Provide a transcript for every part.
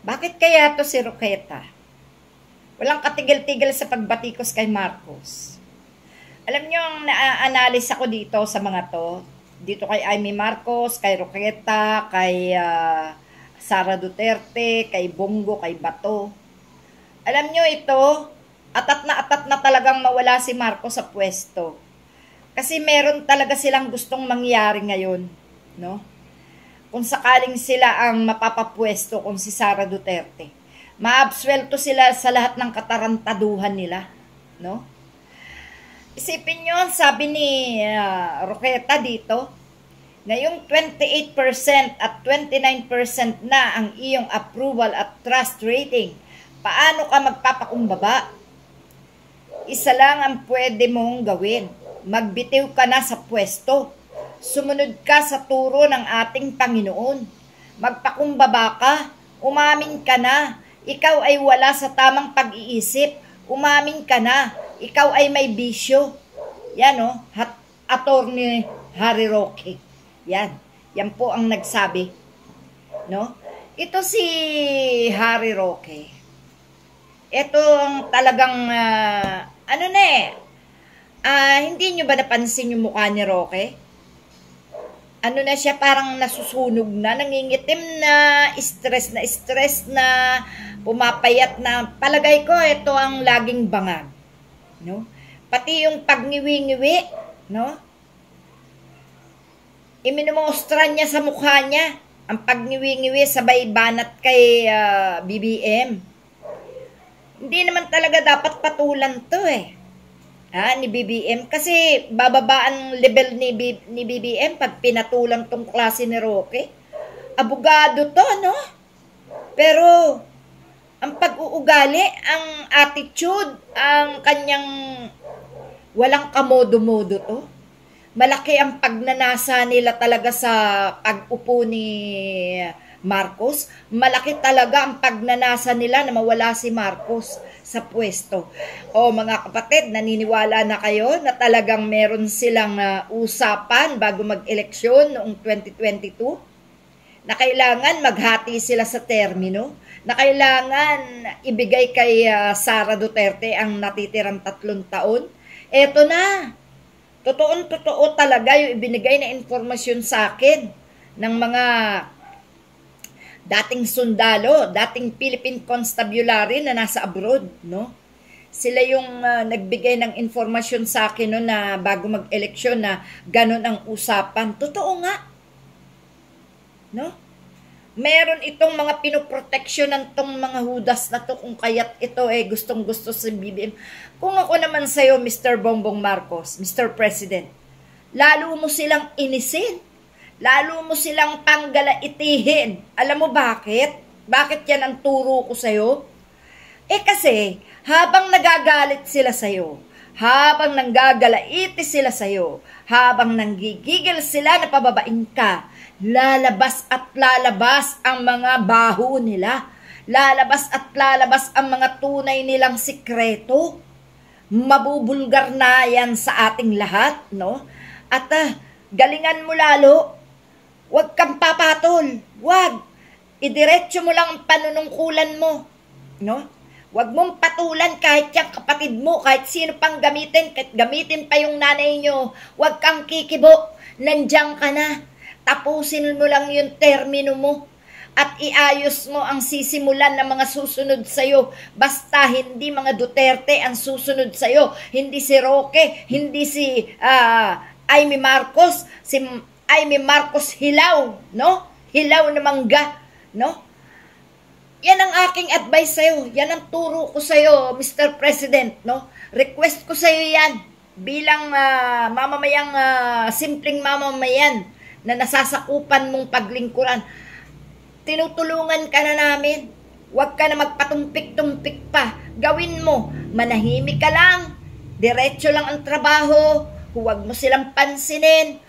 Bakit kaya to si Roqueta? Walang katigil-tigil sa pagbatikos kay Marcos. Alam nyo, ang na-analyze ako dito sa mga to, dito kay Amy Marcos, kay Roqueta, kay Sara Duterte, kay Bongo, kay Bato. Alam nyo ito, atat na talagang mawala si Marcos sa pwesto. Kasi meron talaga silang gustong mangyari ngayon, no? Kung sakaling sila ang mapapapwesto kung si Sara Duterte, maabswelto sila sa lahat ng katarantaduhan nila, no? Isipin nyo, sabi ni Roqueta dito, ngayong 28% at 29% na ang iyong approval at trust rating, paano ka magpapakumbaba? Isa lang ang pwede mong gawin, magbitiw ka na sa pwesto. Sumunod ka sa turo ng ating Panginoon. Magpakumbaba ka, umamin ka na, ikaw ay wala sa tamang pag-iisip, umamin ka na, ikaw ay may bisyo. Yan o, Attorney Harry Roque. Yan po ang nagsabi. No? Ito si Harry Roque. Ito ang talagang, hindi nyo ba napansin yung mukha ni Roque? Ano na siya, parang nasusunog na, nangingitim na, stress na, pumapayat na. Palagay ko, ito ang laging bangag. No? Pati yung pagngiwi-ngiwi, no? Iminumostra niya sa mukha niya, ang pagngiwi-ngiwi sabay banat kay BBM. Hindi naman talaga dapat patulan to ni BBM, kasi bababa ang level ni BBM pag pinatulang tong klase ni Roque. Abogado to, no? Pero ang pag-uugali, ang attitude, ang kanyang walang kamodo-modo to. Malaki ang pagnanasa nila talaga sa pag-upo ni Marcos. Malaki talaga ang pagnanasa nila na mawala si Marcos sa pwesto. O mga kapatid, naniniwala na kayo na talagang meron silang usapan bago mag-eleksyon noong 2022? Na kailangan maghati sila sa termino? Na kailangan ibigay kay Sara Duterte ang natitirang 3 taon? Eto na. Totoo talaga yung ibinigay na informasyon sa akin ng mga dating sundalo, dating Philippine Constabulary na nasa abroad, no? Sila yung nagbigay ng informasyon sa akin no, na bago mag-eleksyon na ganun ang usapan. Totoo nga. No? Meron itong mga pinoproteksyonan tong mga hudas na to, kung kaya't ito gustong-gusto sa BBM. Kung ako naman sa'yo, Mr. Bongbong Marcos, Mr. President, lalo mo silang inisin. Lalo mo silang panggalaitihin. Alam mo bakit? Bakit yan ang turo ko sa'yo? Kasi, habang nagagalit sila sa'yo, habang nanggagalaiti sila sa'yo, habang nanggigigil sila na pababain ka, lalabas at lalabas ang mga baho nila. Lalabas at lalabas ang mga tunay nilang sikreto. Mabubulgar na yan sa ating lahat, no? At galingan mo lalo. Huwag kang papatol. Huwag. Idiretso mo lang ang panunungkulan mo. No? Huwag mong patulan kahit yung kapatid mo, kahit sino pang gamitin, kahit gamitin pa yung nanay nyo. Huwag kang kikibo. Nandiyan ka na. Tapusin mo lang yung termino mo. At iayos mo ang sisimulan ng mga susunod sa'yo. Basta hindi mga Duterte ang susunod sa'yo. Hindi si Roque, hindi si Amy Marcos, Amy Marcos hilaw, no? Hilaw na mangga, no? Yan ang aking advice sa'yo. Yan ang turo ko sa'yo, Mr. President, no? Request ko sa'yo yan bilang mamamayang, simpleng mamamayan na nasasakupan mong paglingkuran. Tinutulungan ka na namin. Huwag ka na magpatumpik-tumpik pa. Gawin mo, manahimik ka lang. Diretso lang ang trabaho. Huwag mo silang pansinin.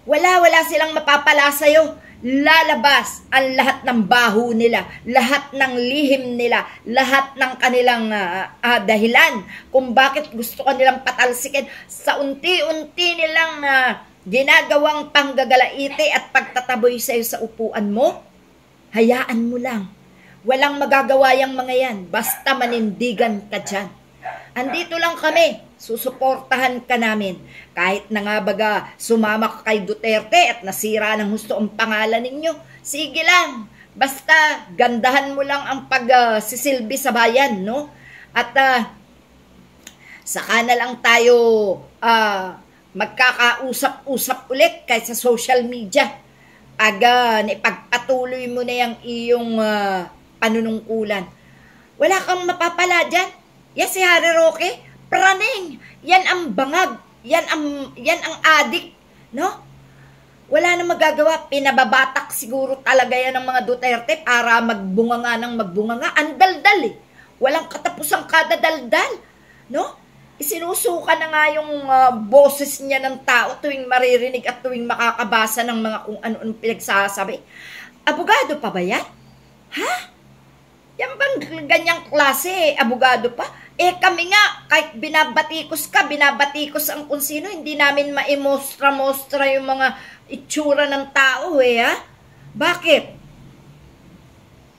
Wala silang mapapala sa'yo. Lalabas ang lahat ng baho nila, lahat ng lihim nila, lahat ng kanilang dahilan kung bakit gusto kanilang patalsikin sa unti-unti nilang ginagawang panggagalaite at pagtataboy sa'yo sa upuan mo. Hayaan mo lang. Walang magagawa yung mga yan. Basta manindigan ka dyan. Andito lang kami. Susuportahan ka namin. Kahit na nga baga sumama ka kay Duterte at nasira ng husto ang pangalan ninyo. Sige lang. Basta gandahan mo lang ang pagsisilbi sa bayan, no? At saka na lang tayo magkakausap-usap ulit kaysa social media. Ipagpatuloy mo na yung iyong panunungkulan. Wala kang mapapala dyan. Yan si Harry Roque, praning. Yan ang bangag. Yan ang adik. No? Wala na magagawa. Pinababatak siguro talaga yan ng mga Duterte para magbunga nga ng magbunga nga. Ang daldal eh. Walang katapusang kada daldal. No? Isinusuka na nga yung boses niya ng tao tuwing maririnig at tuwing makakabasa ng mga kung ano-anong pinagsasabi. Abogado pa ba yan? Ha? Yan bang ganyang klase, abogado pa? Kami nga, kahit binabatikos ang kung sino, hindi namin maimostra-mostra yung mga itsura ng tao ha? Bakit?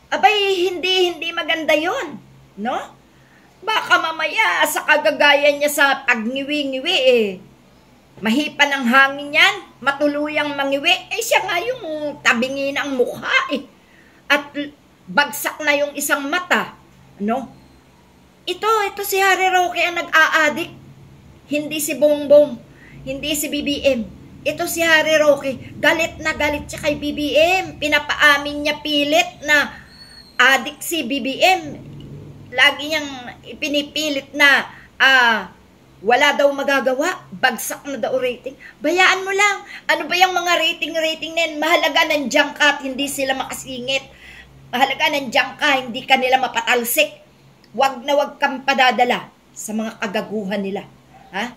Abay, hindi maganda yon, no? Baka mamaya sa kagagaya niya sa pagngiwi-ngiwi mahipan ang hangin yan, matuluyang mangiwi, siya nga yung tabingin ang mukha At bagsak na yung isang mata, no? Ito si Harry Roque ang nag-aadik. Hindi si Bongbong, hindi si BBM. Ito si Harry Roque, galit na galit siya kay BBM. Pinapaamin niya pilit na adik si BBM. Lagi niyang ipinipilit na wala daw magagawa, bagsak na daw rating. Bayaan mo lang. Ano ba yung mga rating na yan? Mahalaga nandiyan ka at hindi sila makasingit. Mahalaga nandiyan ka, hindi ka nila mapatalsik. Wag na wag kang padadala sa mga kagaguhan nila. Ha?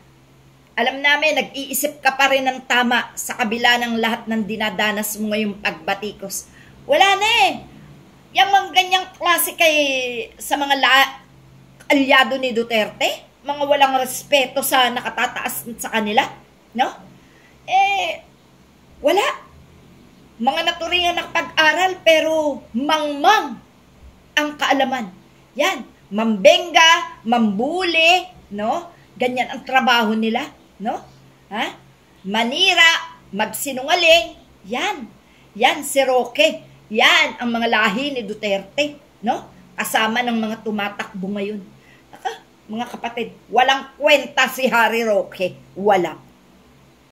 Alam namin, nag-iisip ka pa rin ng tama sa kabila ng lahat ng dinadanas mo ngayong pagbatikos. Wala na Yang mga ganyang klase sa mga alyado ni Duterte, mga walang respeto sa nakatataas sa kanila, no? Wala. Mga naturingan ng pag-aral pero mangmang ang kaalaman. Yan, mambenga, mambuli, no? Ganyan ang trabaho nila, no? Ha? Manira, magsinungaling. Yan si Roque. Yan ang mga lahi ni Duterte, no? Kasama ng mga tumatakbo ngayon. Mga kapatid, walang kwenta si Harry Roque. Wala.